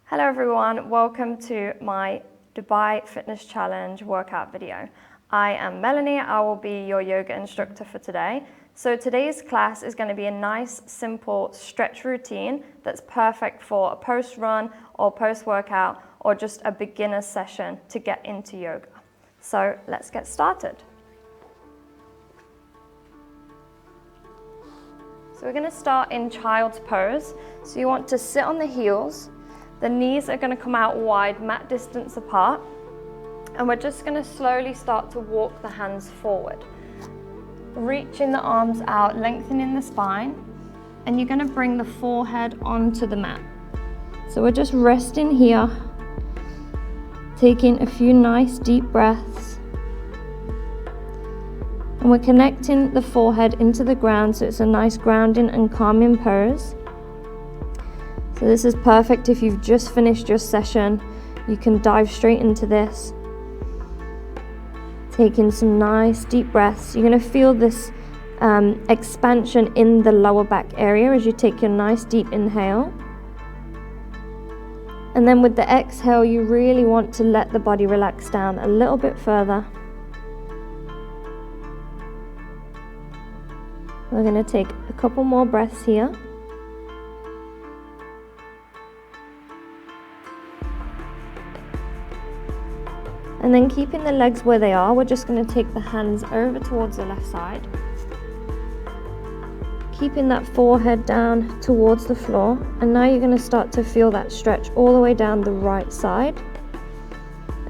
Hello everyone, welcome to my Dubai Fitness Challenge workout video. I am Melanie, I will be your yoga instructor for today. So today's class is going to be a nice, simple stretch routine that's perfect for a post-run or post-workout or just a beginner session to get into yoga. So let's get started. So we're going to start in child's pose. So you want to sit on the heels. The knees are going to come out wide, mat distance apart. And we're just going to slowly start to walk the hands forward. Reaching the arms out, lengthening the spine. And you're going to bring the forehead onto the mat. So we're just resting here. Taking a few nice deep breaths. And we're connecting the forehead into the ground so it's a nice grounding and calming pose. So this is perfect if you've just finished your session. You can dive straight into this. Taking some nice deep breaths. You're going to feel this expansion in the lower back area as you take your nice deep inhale. And then with the exhale, you really want to let the body relax down a little bit further. We're going to take a couple more breaths here. And then keeping the legs where they are, we're just going to take the hands over towards the left side. Keeping that forehead down towards the floor. And now you're going to start to feel that stretch all the way down the right side.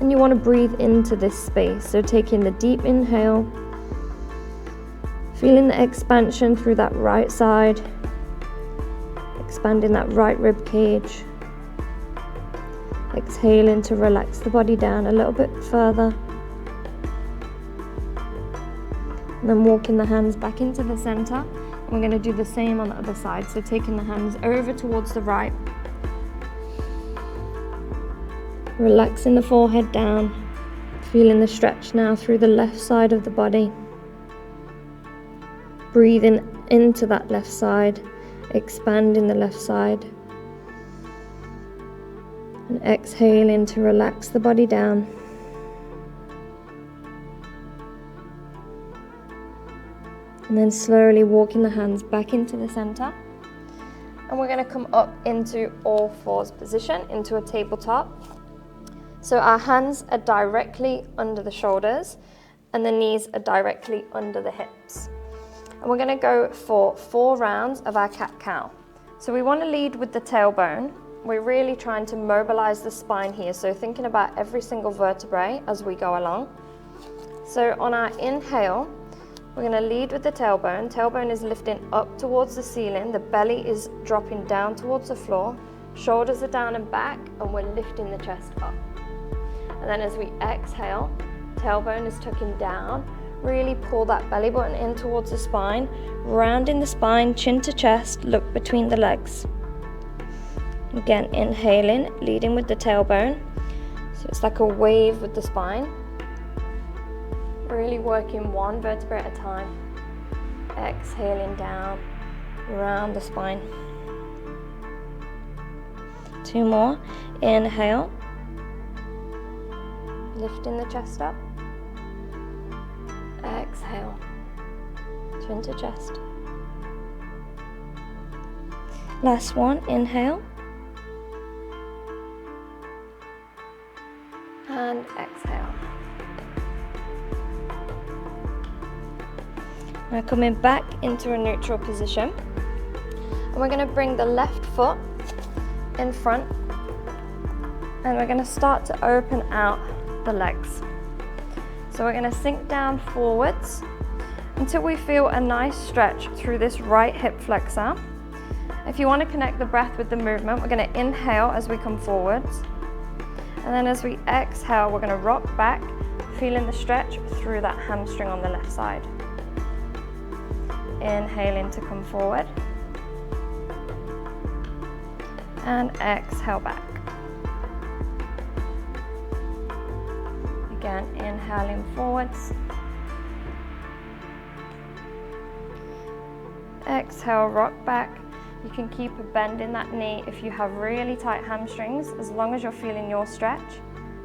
And you want to breathe into this space. So taking the deep inhale. Feeling the expansion through that right side. Expanding that right rib cage. Exhaling to relax the body down a little bit further. And then walking the hands back into the center. We're going to do the same on the other side. So taking the hands over towards the right. Relaxing the forehead down. Feeling the stretch now through the left side of the body. Breathing into that left side. Expanding the left side. And exhaling to relax the body down. And then slowly walking the hands back into the center. And we're going to come up into all fours position, into a tabletop. So our hands are directly under the shoulders and the knees are directly under the hips. And we're going to go for 4 rounds of our cat-cow. So we want to lead with the tailbone. We're really trying to mobilize the spine here, so thinking about every single vertebrae as we go along. So on our inhale, we're going to lead with the tailbone. Tailbone is lifting up towards the ceiling, the belly is dropping down towards the floor, shoulders are down and back, and we're lifting the chest up. And then as we exhale, tailbone is tucking down, really pull that belly button in towards the spine, rounding the spine, chin to chest, look between the legs. Again, inhaling, leading with the tailbone. So it's like a wave with the spine. Really working one vertebra at a time. Exhaling down, around the spine. 2 more. Inhale. Lifting the chest up. Exhale. Chin to chest. Last one. Inhale. And exhale. Now coming back into a neutral position. And we're going to bring the left foot in front. And we're going to start to open out the legs. So we're going to sink down forwards until we feel a nice stretch through this right hip flexor. If you want to connect the breath with the movement, we're going to inhale as we come forwards. And then as we exhale, we're going to rock back, feeling the stretch through that hamstring on the left side. Inhaling to come forward. And exhale back. Again, inhaling forwards. Exhale, rock back. You can keep a bend in that knee if you have really tight hamstrings, as long as you're feeling your stretch.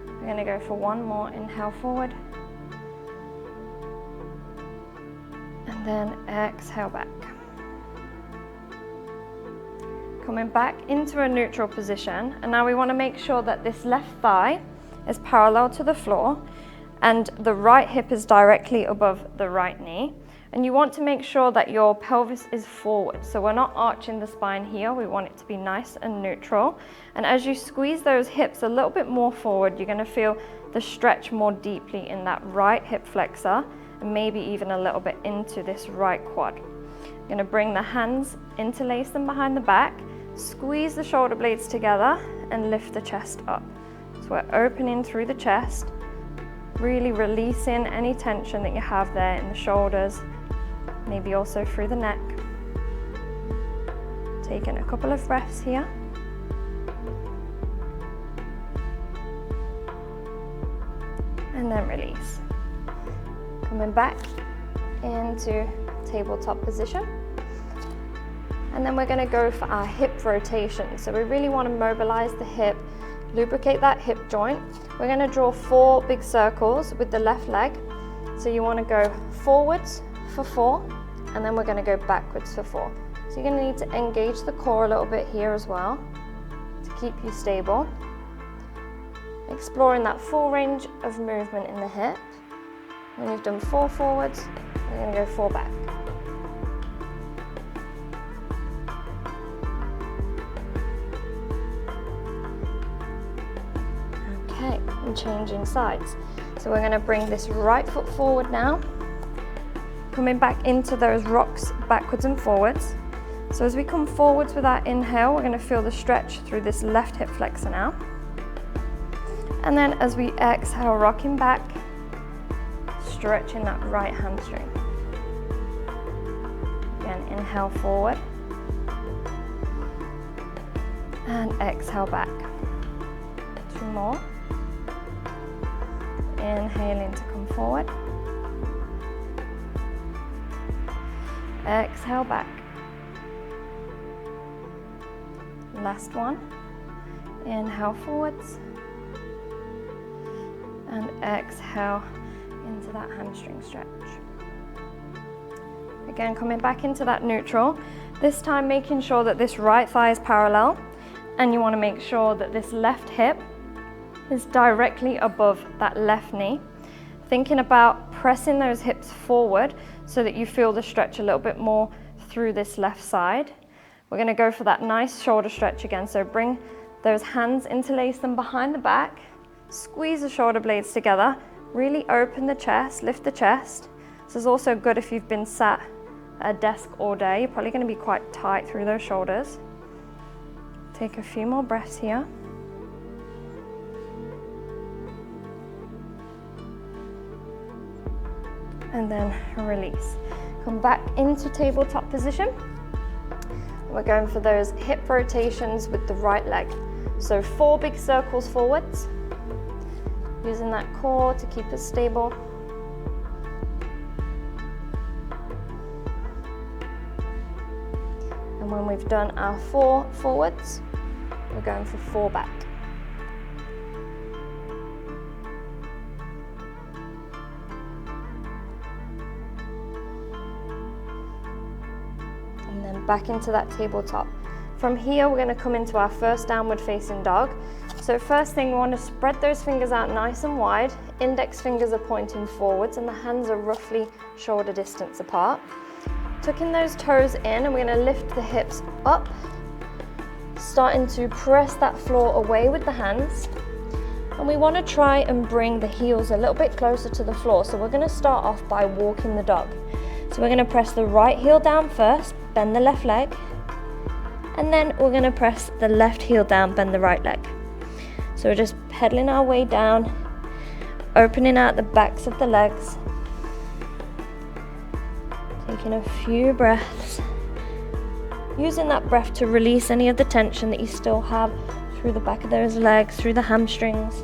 We're going to go for one more. Inhale forward. And then exhale back. Coming back into a neutral position, and now we want to make sure that this left thigh is parallel to the floor and the right hip is directly above the right knee. And you want to make sure that your pelvis is forward. So we're not arching the spine here, we want it to be nice and neutral. And as you squeeze those hips a little bit more forward, you're going to feel the stretch more deeply in that right hip flexor, and maybe even a little bit into this right quad. You're going to bring the hands, interlace them behind the back, squeeze the shoulder blades together and lift the chest up. So we're opening through the chest, really releasing any tension that you have there in the shoulders, maybe also through the neck. Taking a couple of breaths here. And then release. Coming back into tabletop position. And then we're going to go for our hip rotation. So we really want to mobilize the hip, lubricate that hip joint. We're going to draw 4 big circles with the left leg. So you want to go forwards for 4, and then we're going to go backwards for 4. So you're going to need to engage the core a little bit here as well to keep you stable. Exploring that full range of movement in the hip. When you've done 4 forwards, we're going to go 4 back. Okay, and changing sides. So we're going to bring this right foot forward now, coming back into those rocks backwards and forwards. So as we come forwards with our inhale, we're going to feel the stretch through this left hip flexor now. And then as we exhale, rocking back, stretching that right hamstring. Again, inhale forward. And exhale back. 2 more. Inhaling to come forward. Exhale back. Last one. Inhale forwards. And exhale into that hamstring stretch. Again, coming back into that neutral. This time making sure that this right thigh is parallel, and you want to make sure that this left hip is directly above that left knee. Thinking about pressing those hips forward so that you feel the stretch a little bit more through this left side. We're going to go for that nice shoulder stretch again. So bring those hands, interlace them behind the back, squeeze the shoulder blades together, really open the chest, lift the chest. This is also good if you've been sat at a desk all day. You're probably going to be quite tight through those shoulders. Take a few more breaths here. And then release. Come back into tabletop position. We're going for those hip rotations with the right leg. So 4 big circles forwards, using that core to keep it stable. And when we've done our 4 forwards, we're going for 4 back. And then back into that tabletop. From here, we're going to come into our first downward facing dog. So first thing, we want to spread those fingers out nice and wide. Index fingers are pointing forwards and the hands are roughly shoulder distance apart. Tucking those toes in, and we're going to lift the hips up, starting to press that floor away with the hands. And we want to try and bring the heels a little bit closer to the floor. So we're going to start off by walking the dog. So we're going to press the right heel down first, bend the left leg, and then we're going to press the left heel down, bend the right leg. So we're just pedaling our way down, opening out the backs of the legs, taking a few breaths, using that breath to release any of the tension that you still have through the back of those legs, through the hamstrings.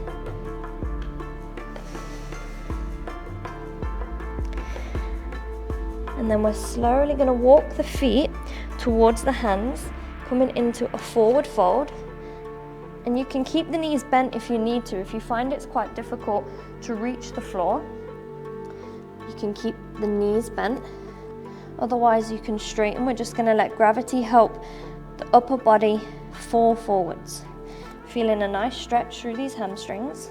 And then we're slowly going to walk the feet towards the hands, coming into a forward fold. And you can keep the knees bent if you need to. If you find it's quite difficult to reach the floor, you can keep the knees bent. Otherwise, you can straighten. We're just going to let gravity help the upper body fall forwards. Feeling a nice stretch through these hamstrings.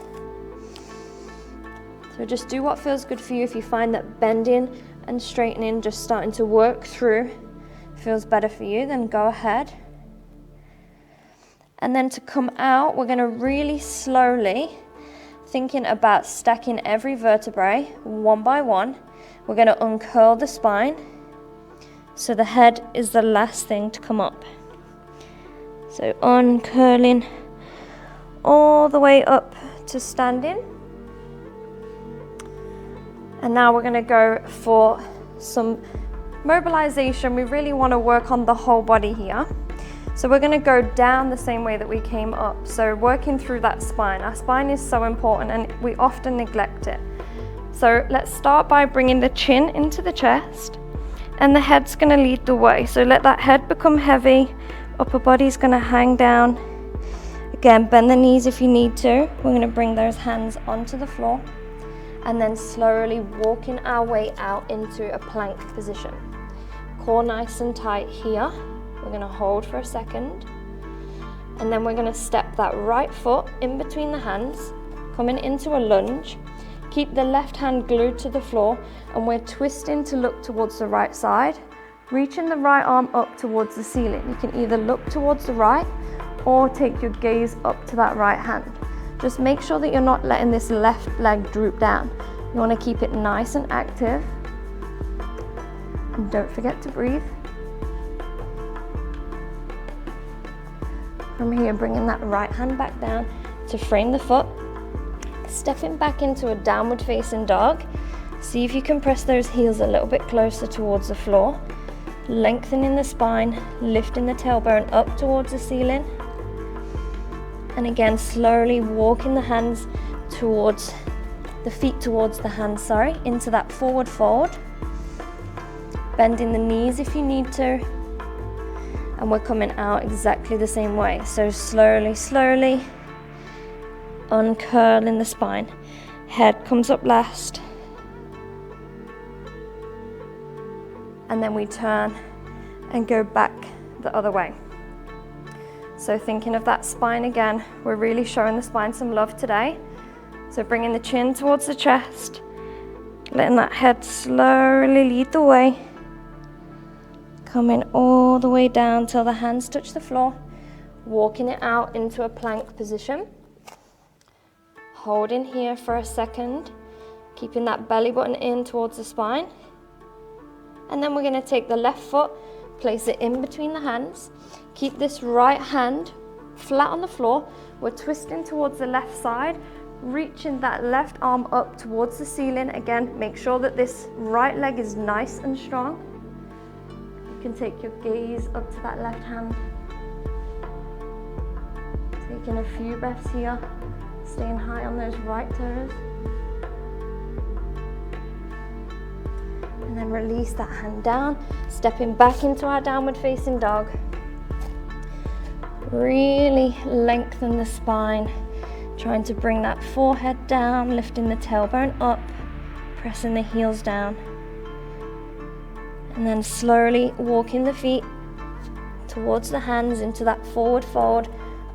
So just do what feels good for you. If you find that bending and straightening, just starting to work through, feels better for you, then go ahead. And then to come out, we're going to really slowly, thinking about stacking every vertebrae one by one. We're going to uncurl the spine, so the head is the last thing to come up. So uncurling all the way up to standing. And now we're going to go for some mobilization. We really want to work on the whole body here. So we're going to go down the same way that we came up. So working through that spine. Our spine is so important and we often neglect it. So let's start by bringing the chin into the chest and the head's going to lead the way. So let that head become heavy. Upper body's going to hang down. Again, bend the knees if you need to. We're going to bring those hands onto the floor and then slowly walking our way out into a plank position. Core nice and tight here. We're going to hold for a second, and then we're going to step that right foot in between the hands, coming into a lunge. Keep the left hand glued to the floor, and we're twisting to look towards the right side, reaching the right arm up towards the ceiling. You can either look towards the right or take your gaze up to that right hand. Just make sure that you're not letting this left leg droop down. You want to keep it nice and active, and don't forget to breathe. From here, bringing that right hand back down to frame the foot, stepping back into a downward facing dog. See if you can press those heels a little bit closer towards the floor, lengthening the spine, lifting the tailbone up towards the ceiling. And again, slowly walking the hands towards the feet, towards the hands, into that forward fold. Bending the knees if you need to. And we're coming out exactly the same way. So slowly, slowly uncurling the spine. Head comes up last. And then we turn and go back the other way. So thinking of that spine again, we're really showing the spine some love today. So bringing the chin towards the chest, letting that head slowly lead the way. Coming all the way down till the hands touch the floor, walking it out into a plank position. Holding here for a second, keeping that belly button in towards the spine. And then we're going to take the left foot, place it in between the hands. Keep this right hand flat on the floor. We're twisting towards the left side, reaching that left arm up towards the ceiling. Again, make sure that this right leg is nice and strong. You can take your gaze up to that left hand. Taking a few breaths here, staying high on those right toes. And then release that hand down, stepping back into our downward facing dog. Really lengthen the spine, trying to bring that forehead down, lifting the tailbone up, pressing the heels down. And then slowly walking the feet towards the hands into that forward fold.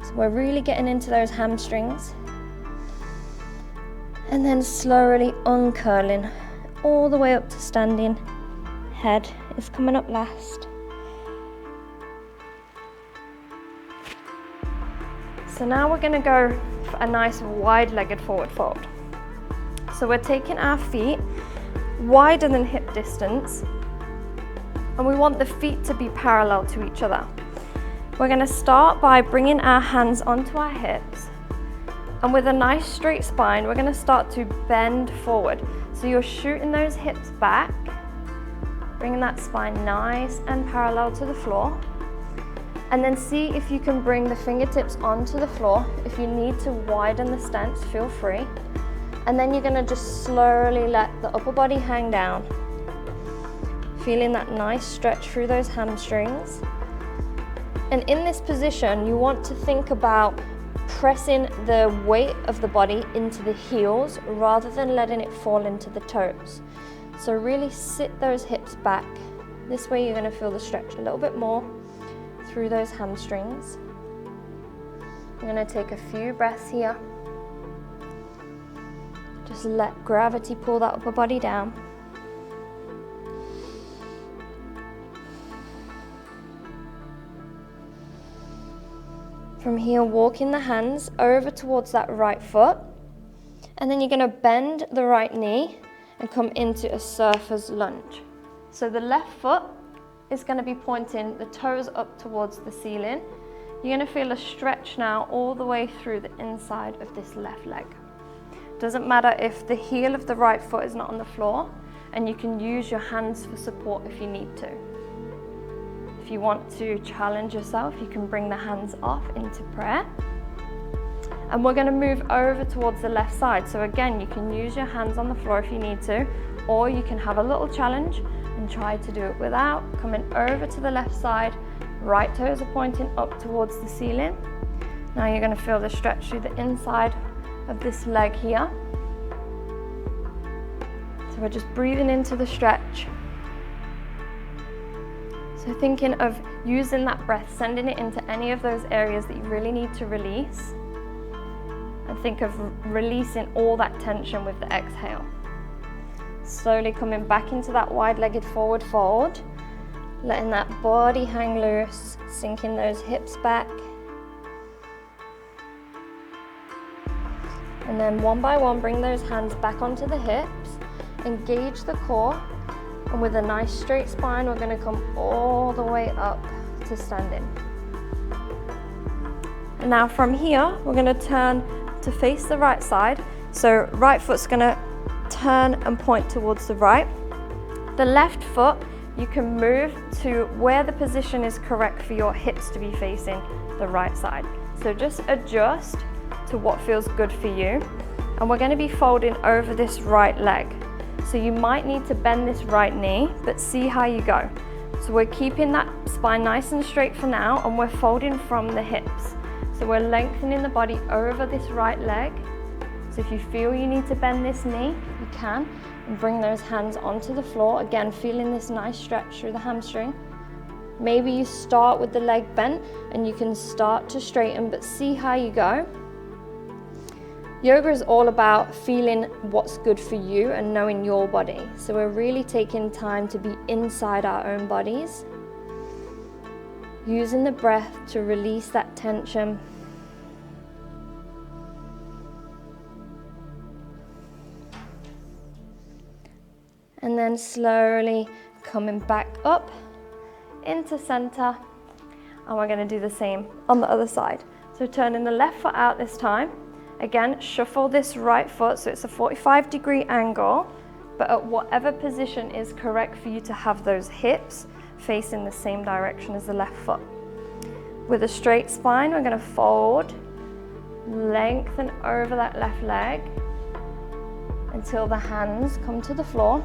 So we're really getting into those hamstrings. And then slowly uncurling all the way up to standing. Head is coming up last. So now we're going to go for a nice wide-legged forward fold. So we're taking our feet wider than hip distance, and we want the feet to be parallel to each other. We're going to start by bringing our hands onto our hips, and with a nice straight spine, we're going to start to bend forward. So you're shooting those hips back, bringing that spine nice and parallel to the floor. And then see if you can bring the fingertips onto the floor. If you need to widen the stance, feel free. And then you're gonna just slowly let the upper body hang down. Feeling that nice stretch through those hamstrings. And in this position, you want to think about pressing the weight of the body into the heels rather than letting it fall into the toes. So really sit those hips back. This way you're going to feel the stretch a little bit more through those hamstrings. I'm going to take a few breaths here. Just let gravity pull that upper body down. From here, walking the hands over towards that right foot. And then you're going to bend the right knee and come into a surfer's lunge. So the left foot is going to be pointing the toes up towards the ceiling. You're going to feel a stretch now all the way through the inside of this left leg. Doesn't matter if the heel of the right foot is not on the floor, and you can use your hands for support if you need to. If you want to challenge yourself, you can bring the hands off into prayer. And we're going to move over towards the left side. So again, you can use your hands on the floor if you need to, or you can have a little challenge and try to do it without. Coming over to the left side, right toes are pointing up towards the ceiling. Now you're going to feel the stretch through the inside of this leg here. So we're just breathing into the stretch. So thinking of using that breath, sending it into any of those areas that you really need to release. And think of releasing all that tension with the exhale. Slowly coming back into that wide-legged forward fold. Letting that body hang loose, sinking those hips back. And then one by one, bring those hands back onto the hips. Engage the core. And with a nice straight spine, we're going to come all the way up to standing. And now from here, we're going to turn to face the right side. So right foot's going to turn and point towards the right. The left foot, you can move to where the position is correct for your hips to be facing the right side. So just adjust to what feels good for you. And we're going to be folding over this right leg. So you might need to bend this right knee, but see how you go. So we're keeping that spine nice and straight for now, and we're folding from the hips. So we're lengthening the body over this right leg. So if you feel you need to bend this knee, you can, and bring those hands onto the floor. Again, feeling this nice stretch through the hamstring. Maybe you start with the leg bent and you can start to straighten, but see how you go. Yoga is all about feeling what's good for you and knowing your body. So we're really taking time to be inside our own bodies. Using the breath to release that tension. And then slowly coming back up into center. And we're going to do the same on the other side. So turning the left foot out this time. Again, shuffle this right foot so it's a 45-degree angle, but at whatever position is correct for you to have those hips facing the same direction as the left foot. With a straight spine, we're going to fold, lengthen over that left leg until the hands come to the floor.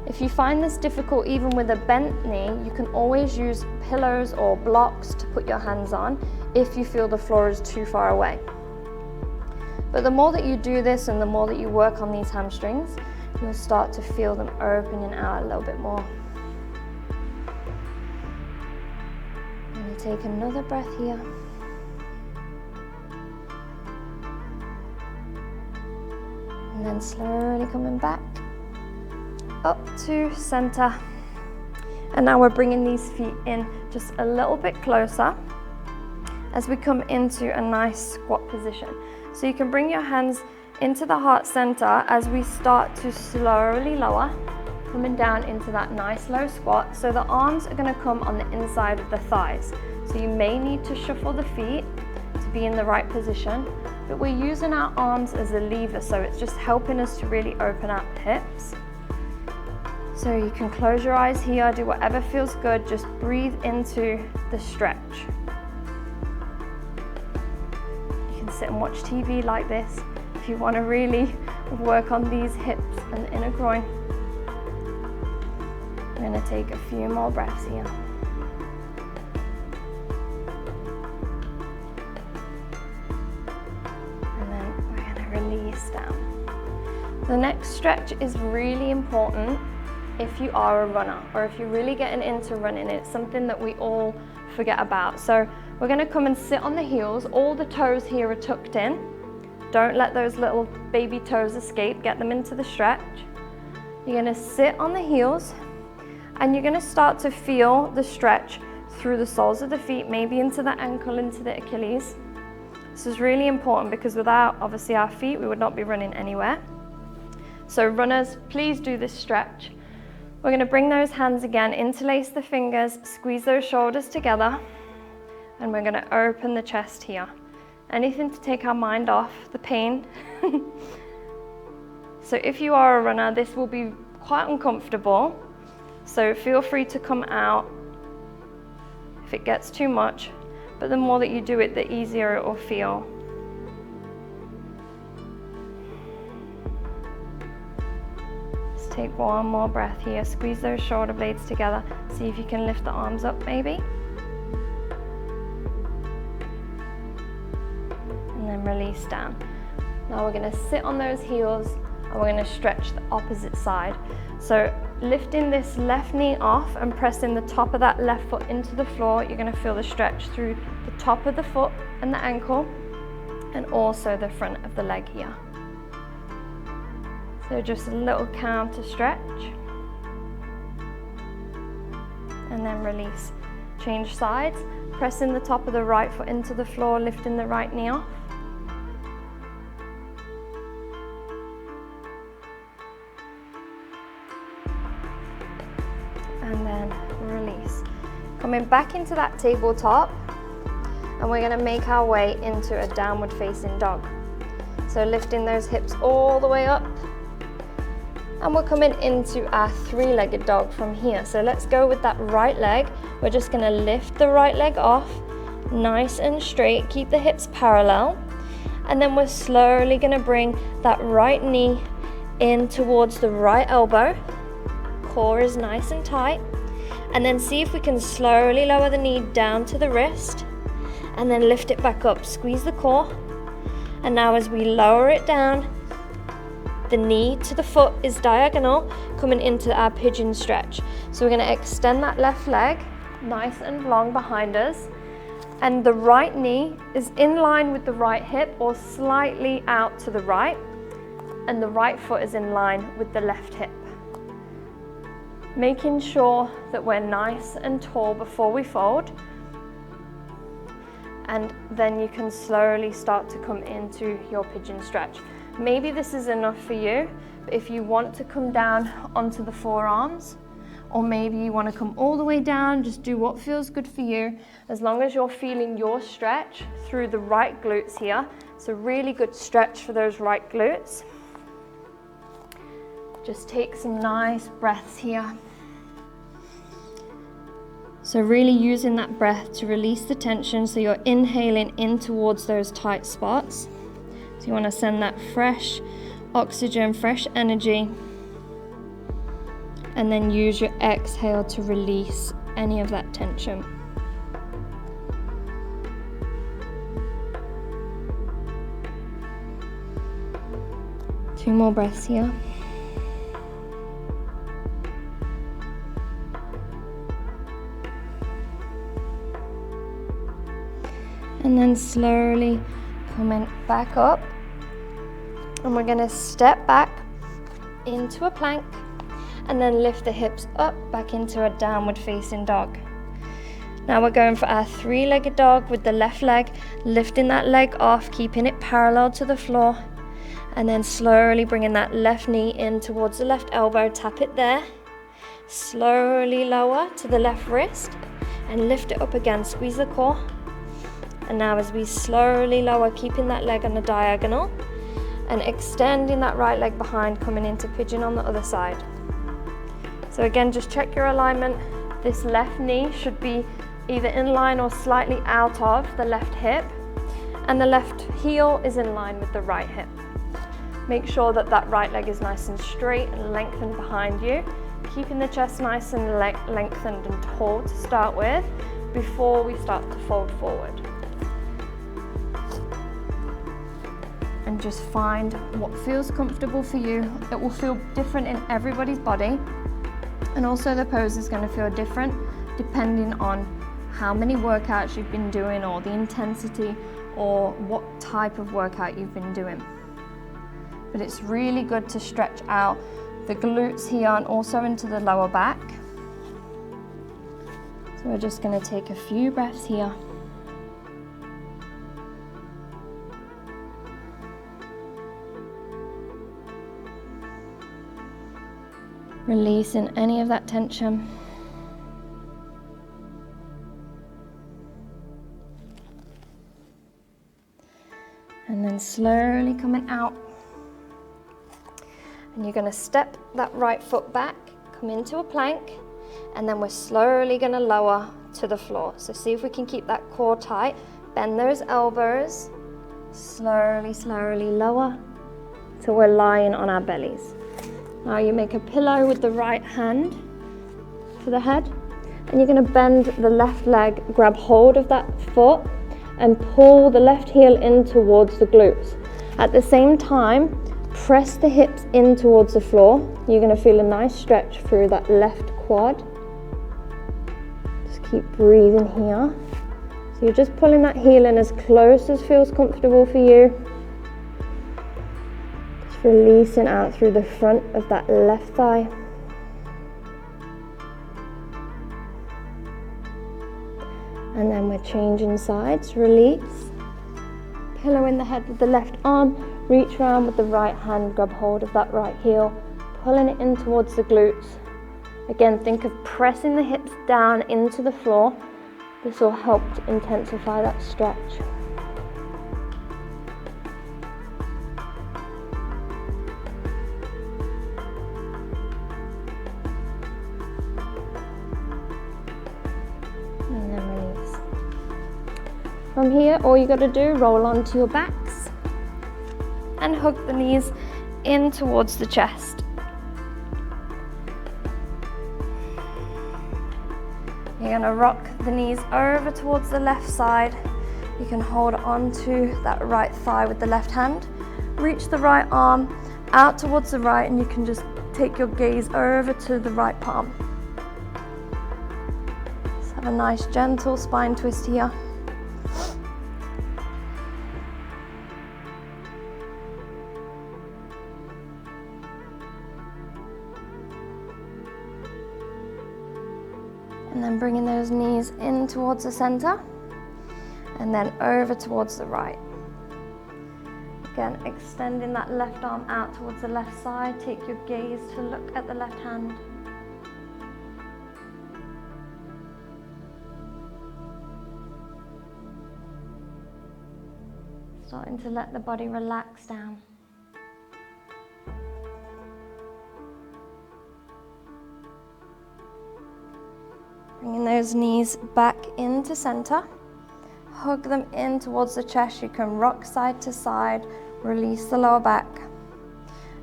If you find this difficult even with a bent knee, you can always use pillows or blocks to put your hands on if you feel the floor is too far away. But the more that you do this and the more that you work on these hamstrings, you'll start to feel them opening out a little bit more. I'm going to take another breath here. And then slowly coming back up to center. And now we're bringing these feet in just a little bit closer as we come into a nice squat position. So you can bring your hands into the heart center as we start to slowly lower, coming down into that nice low squat. So the arms are going to come on the inside of the thighs. So you may need to shuffle the feet to be in the right position, but we're using our arms as a lever, so it's just helping us to really open up the hips. So you can close your eyes here, do whatever feels good, just breathe into the stretch. Sit and watch TV like this if you want to really work on these hips and the inner groin. I'm going to take a few more breaths here. The next stretch is really important if you are a runner or if you're really getting into running. It's something that we all forget about. So we're going to come and sit on the heels. All the toes here are tucked in. Don't let those little baby toes escape. Get them into the stretch. You're going to sit on the heels and you're going to start to feel the stretch through the soles of the feet, maybe into the ankle, into the Achilles. This is really important because without obviously our feet, we would not be running anywhere. So runners, please do this stretch. We're going to bring those hands again, interlace the fingers, squeeze those shoulders together, and we're going to open the chest here. Anything to take our mind off the pain. So if you are a runner, this will be quite uncomfortable. So feel free to come out if it gets too much, but the more that you do it, the easier it will feel. Take one more breath here, squeeze those shoulder blades together. See if you can lift the arms up maybe. And then release down. Now we're going to sit on those heels and we're going to stretch the opposite side. So lifting this left knee off and pressing the top of that left foot into the floor, you're going to feel the stretch through the top of the foot and the ankle and also the front of the leg here. So just a little counter stretch and then release. Change sides, pressing the top of the right foot into the floor, lifting the right knee off. And then release. Coming back into that tabletop and we're going to make our way into a downward facing dog. So lifting those hips all the way up. And we're coming into our three-legged dog from here. So let's go with that right leg. We're just going to lift the right leg off, nice and straight, keep the hips parallel. And then we're slowly going to bring that right knee in towards the right elbow. Core is nice and tight. And then see if we can slowly lower the knee down to the wrist. And then lift it back up, squeeze the core. And now as we lower it down, the knee to the foot is diagonal, coming into our pigeon stretch. So we're going to extend that left leg nice and long behind us, and the right knee is in line with the right hip or slightly out to the right, and the right foot is in line with the left hip. Making sure that we're nice and tall before we fold, and then you can slowly start to come into your pigeon stretch. Maybe this is enough for you, but if you want to come down onto the forearms, or maybe you want to come all the way down, just do what feels good for you, as long as you're feeling your stretch through the right glutes here. It's a really good stretch for those right glutes. Just take some nice breaths here. So really using that breath to release the tension, so you're inhaling in towards those tight spots. So you want to send that fresh oxygen, fresh energy, and then use your exhale to release any of that tension. Two more breaths here. And then slowly coming back up, and we're going to step back into a plank and then lift the hips up back into a downward facing dog. Now we're going for our three-legged dog with the left leg, lifting that leg off, keeping it parallel to the floor, and then slowly bringing that left knee in towards the left elbow, tap it there, slowly lower to the left wrist and lift it up again, squeeze the core. And now as we slowly lower, keeping that leg on the diagonal and extending that right leg behind, coming into pigeon on the other side. So again, just check your alignment. This left knee should be either in line or slightly out of the left hip, and the left heel is in line with the right hip. Make sure that that right leg is nice and straight and lengthened behind you, keeping the chest nice and lengthened and tall to start with before we start to fold forward. and just find what feels comfortable for you. It will feel different in everybody's body, and also the pose is going to feel different depending on how many workouts you've been doing, or the intensity, or what type of workout you've been doing. But it's really good to stretch out the glutes here and also into the lower back. So we're just going to take a few breaths here. Releasing any of that tension. And then slowly coming out. And you're going to step that right foot back, come into a plank, and then we're slowly going to lower to the floor. So see if we can keep that core tight. Bend those elbows. Slowly, slowly lower till we're lying on our bellies. Now you make a pillow with the right hand for the head, and you're going to bend the left leg, grab hold of that foot, and pull the left heel in towards the glutes. At the same time, press the hips in towards the floor. You're going to feel a nice stretch through that left quad. Just keep breathing here. So you're just pulling that heel in as close as feels comfortable for you. Releasing out through the front of that left thigh. And then we're changing sides. Release. Pillow in the head with the left arm. Reach around with the right hand. Grab hold of that right heel. Pulling it in towards the glutes. Again, think of pressing the hips down into the floor. This will help to intensify that stretch. From here, all you got to do, roll onto your backs and hug the knees in towards the chest. You're going to rock the knees over towards the left side. You can hold onto that right thigh with the left hand. Reach the right arm out towards the right, and you can just take your gaze over to the right palm. Just have a nice gentle spine twist here. And then bringing those knees in towards the center, and then over towards the right. Again, extending that left arm out towards the left side. Take your gaze to look at the left hand. Starting to let the body relax down. Bringing those knees back into center. Hug them in towards the chest. You can rock side to side. Release the lower back.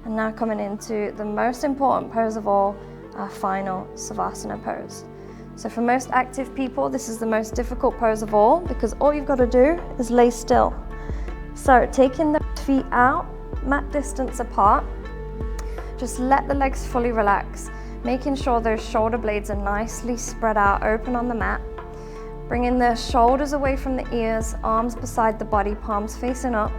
And now coming into the most important pose of all, our final Savasana pose. So for most active people, this is the most difficult pose of all, because all you've got to do is lay still. So taking the feet out, mat distance apart, just let the legs fully relax. Making sure those shoulder blades are nicely spread out, open on the mat. Bringing the shoulders away from the ears, arms beside the body, palms facing up.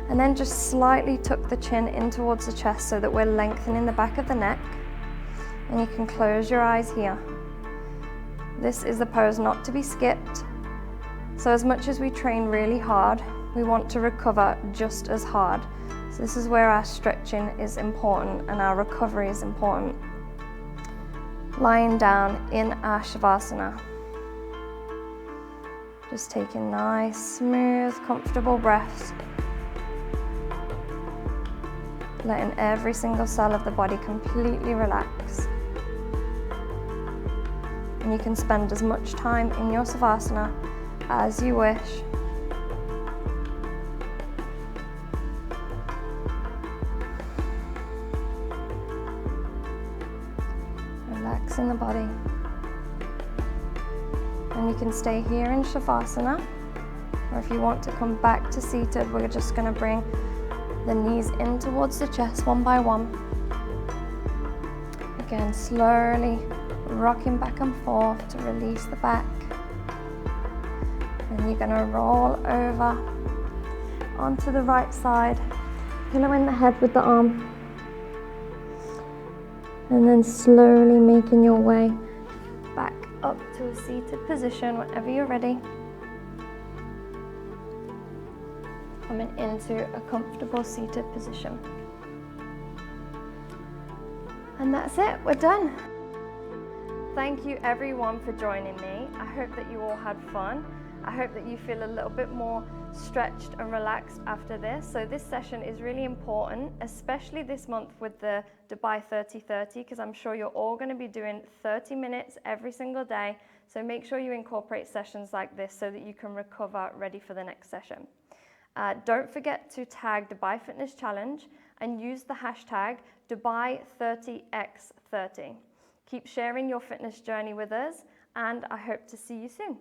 And then just slightly tuck the chin in towards the chest so that we're lengthening the back of the neck. And you can close your eyes here. This is the pose not to be skipped. So as much as we train really hard, we want to recover just as hard. So this is where our stretching is important and our recovery is important. Lying down in our Shavasana. Just taking nice, smooth, comfortable breaths. Letting every single cell of the body completely relax. And you can spend as much time in your Savasana as you wish. Relaxing the body. And you can stay here in Shavasana, or if you want to come back to seated, we're just going to bring The knees in towards the chest, one by one. Again, slowly rocking back and forth to release the back. And you're gonna roll over onto the right side, pillowing the head with the arm. And then slowly making your way back up to a seated position whenever you're ready. Coming into a comfortable seated position. And that's it, we're done. Thank you everyone for joining me. I hope that you all had fun. I hope that you feel a little bit more stretched and relaxed after this. So this session is really important, especially this month with the Dubai 30-30, because I'm sure you're all going to be doing 30 minutes every single day. So make sure you incorporate sessions like this so that you can recover ready for the next session. Don't forget to tag Dubai Fitness Challenge and use the hashtag Dubai30x30. Keep sharing your fitness journey with us, and I hope to see you soon.